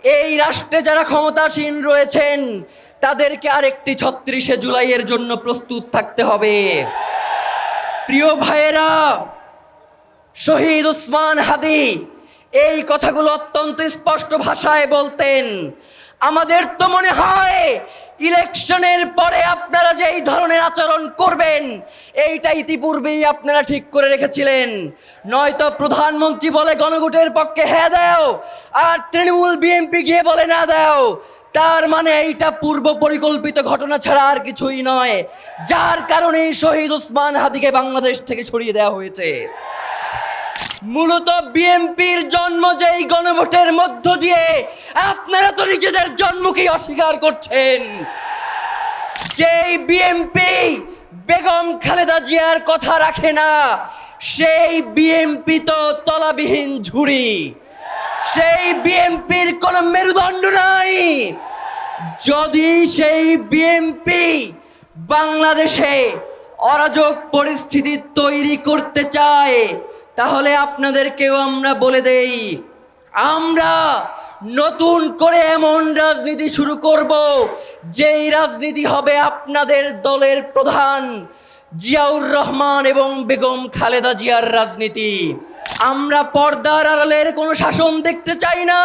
এই রাষ্ট্রে যারা ক্ষমতাসীন রয়েছেন তাদেরকে আরেকটি ৩৬শে জুলাইয়ের জন্য প্রস্তুত থাকতে হবে। প্রিয় ভাইয়েরা, শহীদ ওসমান হাদি এই কথাগুলো অত্যন্ত স্পষ্ট ভাষায় বলতেন। আমাদের তো মনে হয় ইলেকশনের পরে আপনারা যে এই ধরনের আচরণ করবেন এইটা ইতিপূর্বেই আপনারা ঠিক করে রেখেছিলেন। নয়তো প্রধানমন্ত্রী বলে গণভোটের পক্ষে হ্যাঁ দাও, আর তৃণমূল বিএনপি গিয়ে বলে না দাও। তার মানে এইটা পূর্ব পরিকল্পিত ঘটনা ছাড়া আর কিছুই নয়, যার কারণেই শহীদ ওসমান হাদিকে বাংলাদেশ থেকে সরিয়ে দেওয়া হয়েছে। মূলত বিএনপির জন্ম যেই গণভোটের মধ্য দিয়ে, আপনারা তো নিজেদের জন্মকেই অস্বীকার করছেন। যেই বিএনপি বেগম খালেদা জিয়ার কথা রাখে না, সেই বিএনপি তো তলাবিহীন ঝুড়ি, সেই বিএনপির কোনো মেরুদণ্ড নাই। যদি সেই বিএনপি বাংলাদেশে অরাজক পরিস্থিতি তৈরি করতে চায়, তাহলে আপনাদেরকেও আমরা বলে দেই, আমরা নতুন করে এমন রাজনীতি শুরু করব যেই রাজনীতি হবে আপনাদের দলের প্রধান জিয়াউর রহমান এবং বেগম খালেদা জিয়ার রাজনীতি। আমরা পর্দার আড়ালের কোনো শাসন দেখতে চাই না।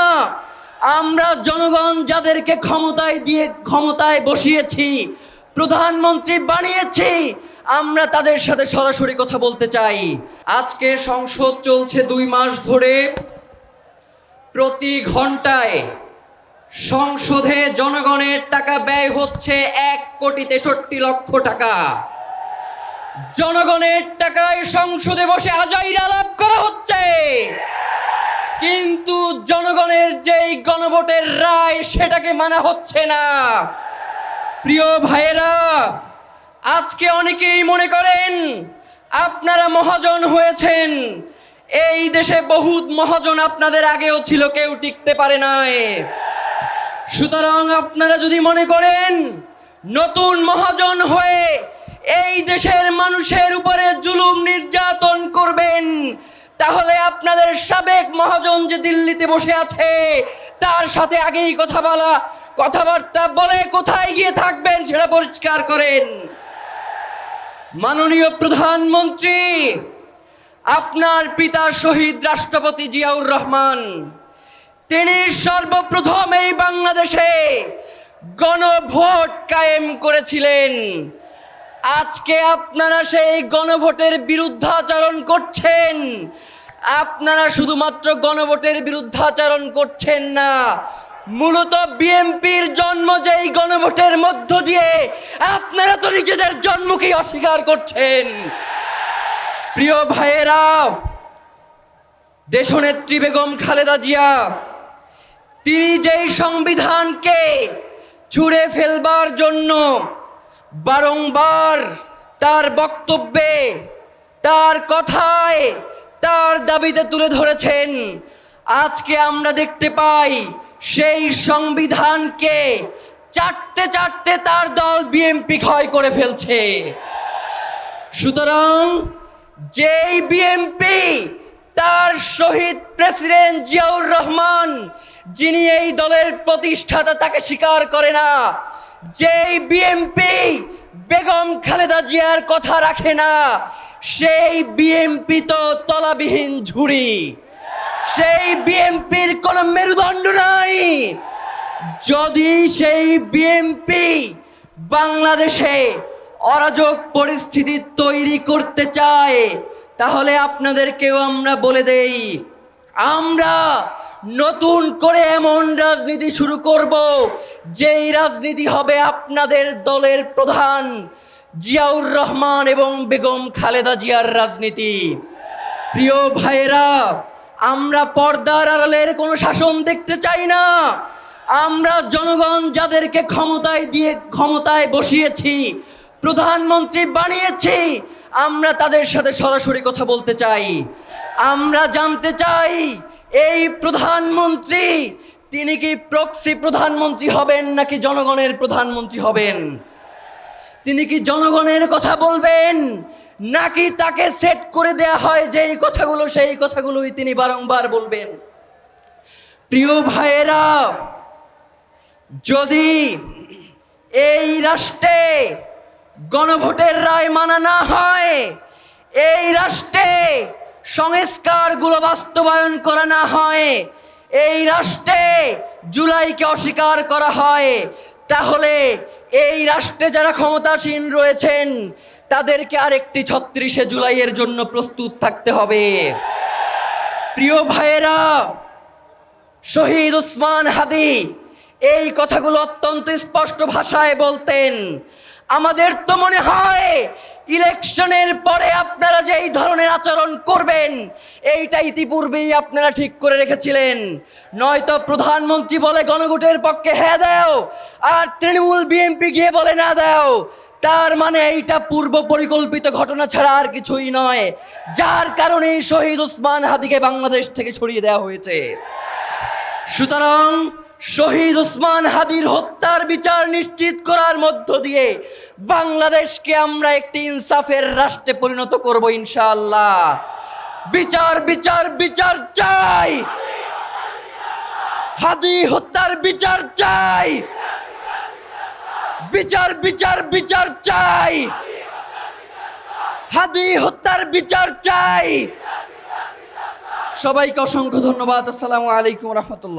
আমরা জনগণ যাদেরকে ক্ষমতায় বসিয়েছি, প্রধানমন্ত্রী বানিয়েছি, আমরা তাদের সাথে সরাসরি কথা বলতে চাই। আজকে সংসদ চলছে 2 মাস ধরে। প্রতি ঘন্টায় সংসদে জনগণের টাকা ব্যয় হচ্ছে 1,63,00,000 টাকা। জনগণের টাকায় সংসদে বসে আজাইর আলাপ করা হচ্ছে, কিন্তু জনগণের যেই গণভোটের রায় সেটাকে মানা হচ্ছে না। প্রিয় ভাইয়েরা, আজকে অনেকেই মনে করেন আপনারা মহাজন হয়েছেন। এই দেশে বহুত মহাজন আপনাদের আগেও ছিল, কেউ টিকতে পারে নাই। সুতরাং আপনারা যদি মনে করেন নতুন মহাজন হয়ে এই দেশের মানুষের উপরে জুলুম নির্যাতন করবেন, তাহলে আপনাদের সাবেক মহাজন যে দিল্লিতে বসে আছে তার সাথে আগেই কথাবার্তা বলে কোথায় গিয়ে থাকবেন সেটা পরিষ্কার করেন। মাননীয় প্রধানমন্ত্রী, আপনার পিতা শহীদ রাষ্ট্রপতি জিয়াউর রহমান, তিনি সর্বপ্রথম এই বাংলাদেশে গণভোট কায়েম করেছিলেন। আজকে আপনারা সেই গণভোটের বিরুদ্ধাচরণ করছেন। আপনারা শুধুমাত্র গণভোটের বিরুদ্ধাচরণ করছেন না, মূলত বিএনপির জন্ম যেই গণভোটের মধ্য দিয়ে, আপনারা তো নিজেদের জন্মকেই অস্বীকার করছেন। প্রিয় ভাইয়েরা, দেশনেত্রী বেগম খালেদা জিয়া তিনি যেই সংবিধানকে ছুঁড়ে ফেলবার জন্য বারংবার তার বক্তব্যে, তার কথায়, তার দাবিতে তুলে ধরেছেন, আজকে আমরা দেখতে পাই সেই সংবিধানকে চাটতে চাটতে তার দল বিএনপি ক্ষয় করে ফেলছে। সুতরাং যেই বিএনপি তার শহীদ প্রেসিডেন্ট জিয়াউর রহমান, যিনি এই দলের প্রতিষ্ঠাতা, তাকে স্বীকার করে না, যেই বিএনপি বেগম খালেদা জিয়ার কথা রাখে না, সেই বিএনপি তো তলাবিহীন ঝুড়ি, সেই বিএনপির কোনো মেরুদণ্ড নাই। যদি সেই বিএনপি বাংলাদেশে অরাজক পরিস্থিতি তৈরি করতে চায়, তাহলে আপনাদেরকেও আমরা বলে দেই, আমরা নতুন করে এমন রাজনীতি শুরু করব যেই রাজনীতি হবে আপনাদের দলের প্রধান জিয়াউর রহমান এবং বেগম খালেদা জিয়ার রাজনীতি। প্রিয় ভাইয়েরা, আমরা পর্দার আড়ালের কোনো শাসন দেখতে চাই না। আমরা জনগণ যাদেরকে ক্ষমতায় বসিয়েছি, প্রধানমন্ত্রী বানিয়েছি, আমরা তাদের সাথে সরাসরি কথা বলতে চাই। আমরা জানতে চাই এই প্রধানমন্ত্রী তিনি কি প্রক্সি প্রধানমন্ত্রী হবেন নাকি জনগণের প্রধানমন্ত্রী হবেন? তিনি কি জনগণের কথা বলবেন নাকি তাকে সেট করে দেয়া হয় যেই কথাগুলো সেই কথাগুলোই তিনি বারংবার বলবেন? প্রিয় ভাইয়েরা, যদি এই রাষ্ট্রে গণভোটের রায় মানা না হয়, এই রাষ্ট্রে সংস্কারগুলো বাস্তবায়ন করা না হয়, এই রাষ্ট্রে জুলাইকে অস্বীকার করা হয়, তাহলে এই রাষ্ট্রে যারা ক্ষমতাসীন রয়েছেন তাদেরকে আরেকটি ৩৬শে জুলাইয়ের জন্য প্রস্তুত থাকতে হবে। প্রিয় ভাইয়েরা, শহীদ ওসমান হাদি এই কথাগুলো অত্যন্ত স্পষ্ট ভাষায় বলতেন। আমাদের তো মনে হয় ইলেকশনের পরে আপনারা যে এই ধরনের আচরণ করবেন এইটা ইতিপূর্বেই আপনারা ঠিক করে রেখেছিলেন। নয়তো প্রধানমন্ত্রী বলে গণভোটের পক্ষে হ্যাঁ দাও, আর তৃণমূল বিএনপি গিয়ে বলে না দাও, তার মানে এইটা পূর্ব পরিকল্পিত ঘটনা ছাড়া আর কিছুই নয়, যার কারণে শহীদ ওসমান হাদিকে বাংলাদেশ থেকে সরিয়ে দেওয়া হয়েছে। সুতরাং শহীদ ওসমান হাদির হত্যার বিচার নিশ্চিত করার মধ্য দিয়ে বাংলাদেশকে আমরা একটি ইনসাফের রাষ্ট্রে পরিণত করব ইনশাআল্লাহ। বিচার বিচার বিচার চাই, হাদি হত্যার বিচার চাই, বিচার বিচার বিচার চাই, হাদি হত্যার বিচার চাই। সবাইকে অসংখ্য ধন্যবাদ। আসসালামু আলাইকুম রহমতুল্লাহ।